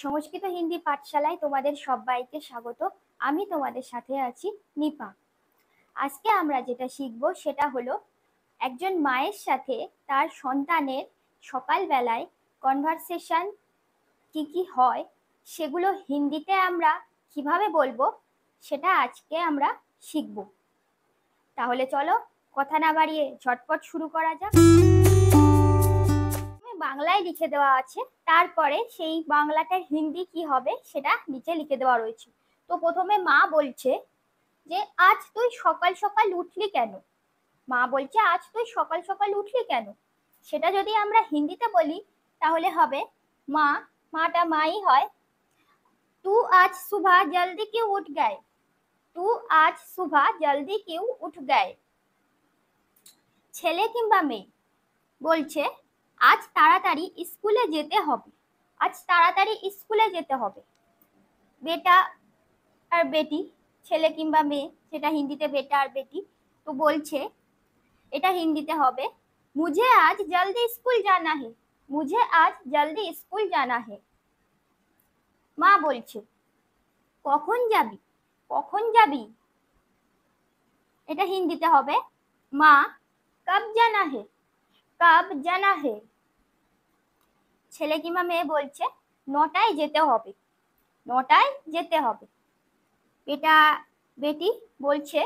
সংস্কৃত হিন্দি পাঠশালায় তোমাদের সবাইকে স্বাগত। আমি তোমাদের সাথে আছি নিপা। আজকে আমরা যেটা শিখব সেটা হলো একজন মায়ের সাথে তার সন্তানের সকালবেলায় কনভারসেশন কি কি হয় সেগুলো হিন্দিতে আমরা কিভাবে বলবো সেটা আজকে আমরা শিখব। তাহলে চলো কথা না বাড়িয়ে ঝটপট শুরু করা যাক। বাংলায় লিখে দেওয়া আছে, তারপরে সেই বাংলাটার হিন্দি কি হবে সেটা নিচে লিখে দেওয়া রয়েছে। তো প্রথমে মা বলছে যে আজ তুই সকাল সকাল উঠলি কেন। মা বলছে আজ তুই সকাল সকাল উঠলি কেন। সেটা যদি আমরা হিন্দিতে বলি তাহলে হবে মা, মাটা মাই হয়, তু আজ সুবহ জলদি কিউ উঠ গায়ে, তু আজ সুবহ জলদি কিউ উঠ গায়ে। ছেলে কিংবা মেয়ে বলছে আজ তাড়াতাড়ি স্কুলে যেতে হবে, আজ তাড়াতাড়ি স্কুলে যেতে হবে। বেটা আর বেটি, ছেলে কিংবা মেয়ে, সেটা হিন্দিতে বেটা আর বেটি, তো বলছে এটা হিন্দিতে হবে মুঝে আজ জলদি স্কুল জানা হে, মুঝে আজ জলদি স্কুল জানা হে। মা বলছে কখন যাবি, কখন যাবি। এটা হিন্দিতে হবে মা কব জানা হে, কব জানা হে। ছেলে কিংবা মেয়ে বলছে 9টায় যেতে হবে, 9টায় যেতে হবে। বেটা বেটি বলছে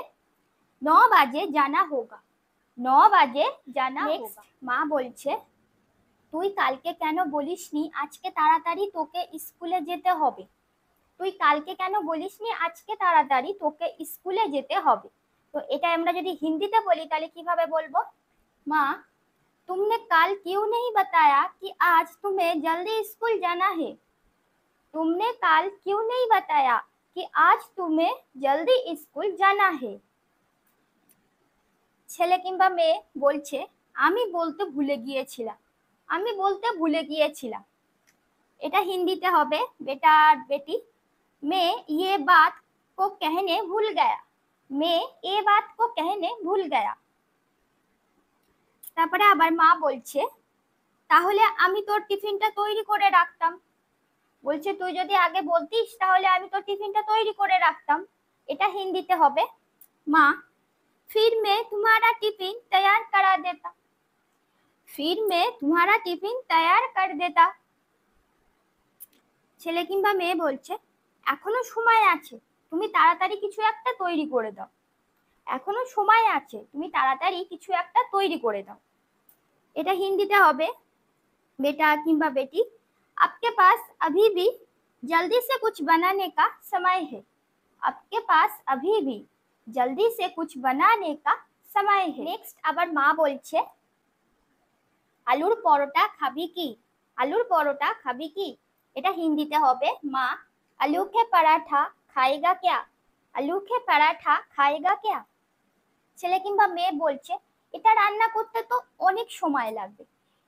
9 বাজে জানা হোগা, 9 বাজে জানা হোগা। মা বলছে তুই কালকে কেন বলিসনি আজকে তাড়াতাড়ি তোকে স্কুলে যেতে হবে, তুই কালকে কেন বলিসনি আজকে তাড়াতাড়ি তোকে স্কুলে যেতে হবে। তো এটা আমরা যদি হিন্দিতে বলি তাহলে কিভাবে বলবো, মা तुमने कल क्यों नहीं बताया कि आज तुम्हें जल्दी स्कूल जाना है, तुमने कल क्यों नहीं बताया कि आज तुम्हें जल्दी स्कूल जाना है। ছেলে কিংবা মেয়ে বলছে আমি বলতে ভুলে গিয়েছিলাম, আমি বলতে ভুলে গিয়েছিলাম। এটা হিন্দিতে হবে বেটা আর বেটি मैं ये बात को कहने भूल गया, मैं ये बात को कहने भूल गया। তারপরে আবার মা বলছে তাহলে আমি তোর টিফিনটা তৈরি করে রাখতাম, বলছে তুই যদি আগে বলতিস তাহলে আমি তোর টিফিনটা তৈরি করে রাখতাম। এটা হিন্দিতে হবে মা फिर मैं तुम्हारा टिफिन तैयार करा देता, फिर मैं तुम्हारा टिफिन तैयार कर देता। ছেলে কিংবা মেয়ে বলছে এখনো সময় আছে, তুমি তাড়াতাড়ি কিছু একটা তৈরি করে দাও, এখনো সময় আছে, তুমি তাড়াতাড়ি কিছু একটা তৈরি করে দাও। এটা হিন্দিতে হবে बेटा किंबा बेटी आपके पास अभी भी जल्दी से कुछ बनाने का समय है, आपके पास अभी भी जल्दी से कुछ बनाने का समय है। नेक्स्ट আবার মা বলছে আলুর পরোটা খাবি কি, আলুর পরোটা খাবি কি। এটা হিন্দিতে হবে মা आलू के पराठा खाएगा क्या, आलू के पराठा खाएगा क्या। ছেলে কিংবা মেয়ে বলছে এটা রান্না করতে তো অনেক সময় লাগবে,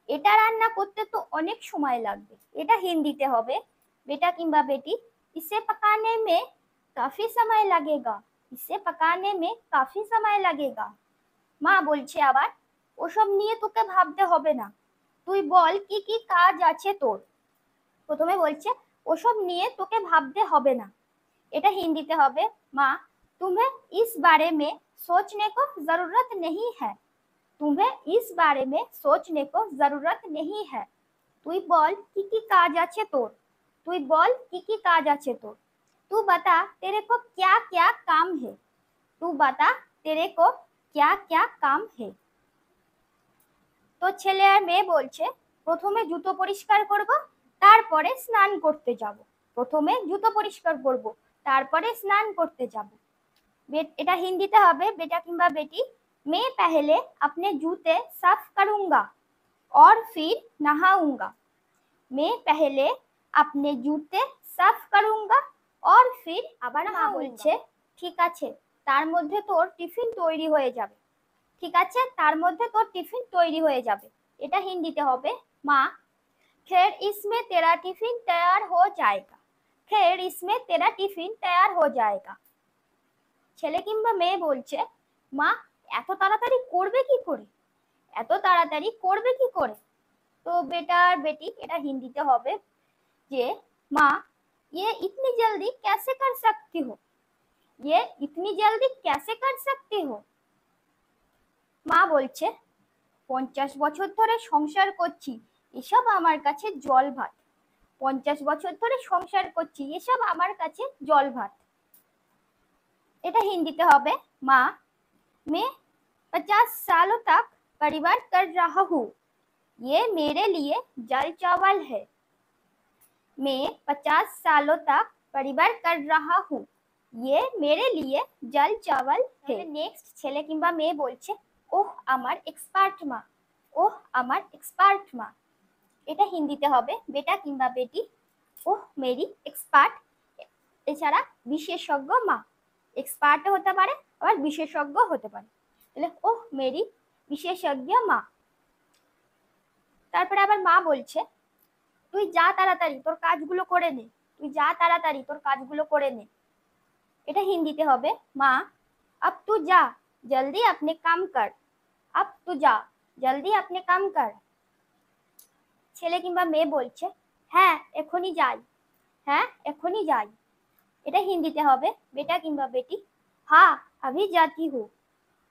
এটা রান্না করতে তো অনেক সময় লাগবে। এটা হিন্দিতে হবে बेटा किंबा बेटी इसे पकाने में काफी समय लगेगा, इसे पकाने में काफी समय लगेगा। মা বলছে আবার ওসব নিয়ে তোকে ভাবতে হবে না, তুই বল কি কি কাজ আছে তোর। প্রথমে বলছে ওসব নিয়ে তোকে ভাবতে হবে না। এটা হিন্দিতে হবে মা तुम्हें इस बारे में सोचने को जरूरत नहीं है, तुम्हें इस बारे में सोचने को जरूरत नहीं है। তুই বল কি কি কাজ আছে তোর, তুই বল কি কি কাজ আছে তোর। तू बता तेरे को क्या क्या काम है, तू बता तेरे को क्या क्या काम है। তো ছেলে আর মেয়ে বলছে প্রথমে জুতো পরিষ্কার করব তারপরে স্নান করতে যাব, প্রথমে জুতো পরিষ্কার করব তারপরে স্নান করতে যাব। এটা হিন্দিতে হবে बेटा किंबा बेटी मैं पहले अपने जूते साफ करूंगा और फिर नहाऊंगा, मैं पहले अपने जूते साफ करूंगा और फिर আবার মা বলছে ঠিক আছে তার মধ্যে তোর টিফিন তৈরি হয়ে যাবে, ঠিক আছে তার মধ্যে তোর টিফিন তৈরি হয়ে যাবে। এটা হিন্দিতে হবে মা खैर इसमें तेरा टिफिन तैयार हो जाएगा, खैर इसमें तेरा टिफिन तैयार हो जाएगा। ছেলে কিংবা মেয়ে বলছে মা এত তাড়াতাড়ি করবে কি করে, এত তাড়াতাড়ি করবে কি করে। তো বেটা আর বেটি এটা হিন্দিতে হবে যে माँ ये इतनी जल्दी कैसे कर सकती हो? ये इतनी जल्दी कैसे कर सकती हो? মা বলছে 50 বছর ধরে সংসার করছি, এসব আমার কাছে জল ভাত। 50 বছর ধরে সংসার করছি, এসব আমার কাছে জল ভাত। এটা হিন্দিতে হবে মা मैं 50 सालों तक परिवार कर रहा हूँ, ये मेरे लिए जल चावल है। मैं 50 सालों तक परिवार कर रहा हूँ, ये मेरे लिए जल चावल है। नेक्स्ट ছেলে কিংবা মেয়ে বলছে ওহ আমার এক্সপার্ট মা, ওহ আমার এক্সপার্ট মা। এটা হিন্দিতে হবে বেটা কিংবা বেটি ওহ মেরি এক্সপার্ট। এছাড়া বিশেষজ্ঞ মা, এক্সপার্টও হতে পারে আবার বিশেষজ্ঞ হতে পারে। তাহলে ওহ মেরি বিশেষজ্ঞ মা। তারপরে আবার মা বলছে তুই যা তাড়াতাড়ি তোর কাজগুলো করে নে, তুই যা তাড়াতাড়ি তোর কাজগুলো করে নে। এটা হিন্দিতে হবে মা अब तू जा जल्दी अपने काम कर, अब तू जा जल्दी अपने काम कर। ছেলে কিংবা মেয়ে বলছে হ্যাঁ এখনই যাই, হ্যাঁ এখনই যাই। এটা হিন্দিতে হবে বেটা কিংবা বেটি हाँ अभी जाती हूँ,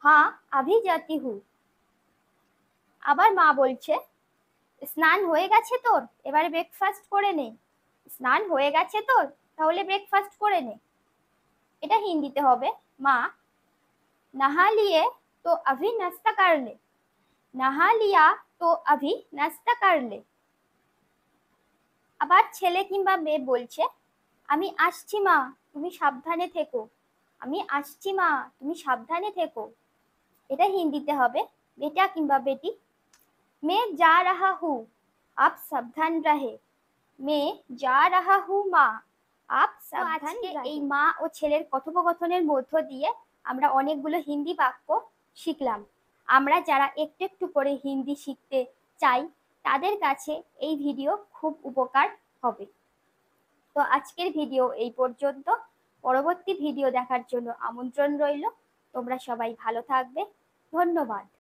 हाँ अभी जाती हूँ। আবার মা বলছে স্নান হয়ে গেছে তোর, এবারে ব্রেকফাস্ট করে নে। স্নান হয়ে গেছে তোর, তাহলে ব্রেকফাস্ট করে নে। এটা হিন্দিতে হবে মা नहा लिए तो अभी नाश्ता कर ले, नहा लिया तो अभी नाश्ता कर ले। আবার ছেলে কিংবা মেয়ে বলছে আমি আসছি মা তুমি সাবধানে থেকো, আমি আসছি মা তুমি সাবধানে থেকো। এটা হিন্দিতে হবে বেটা কিংবা বেটি मैं जा रहा हूँ, आप सावधान रहे, मैं जा रहा हूँ মা आप सावधान रहे। এই মা ও ছেলের কথোপকথনের মধ্য দিয়ে আমরা অনেকগুলো হিন্দি বাক্য শিখলাম। আমরা যারা একটু একটু করে হিন্দি শিখতে চাই তাদের কাছে এই ভিডিও খুব উপকার হবে। তো আজকের ভিডিও এই পর্যন্ত। পরবর্তী ভিডিও দেখার জন্য আমন্ত্রণ রইল। তোমরা সবাই ভালো থাকবে। ধন্যবাদ।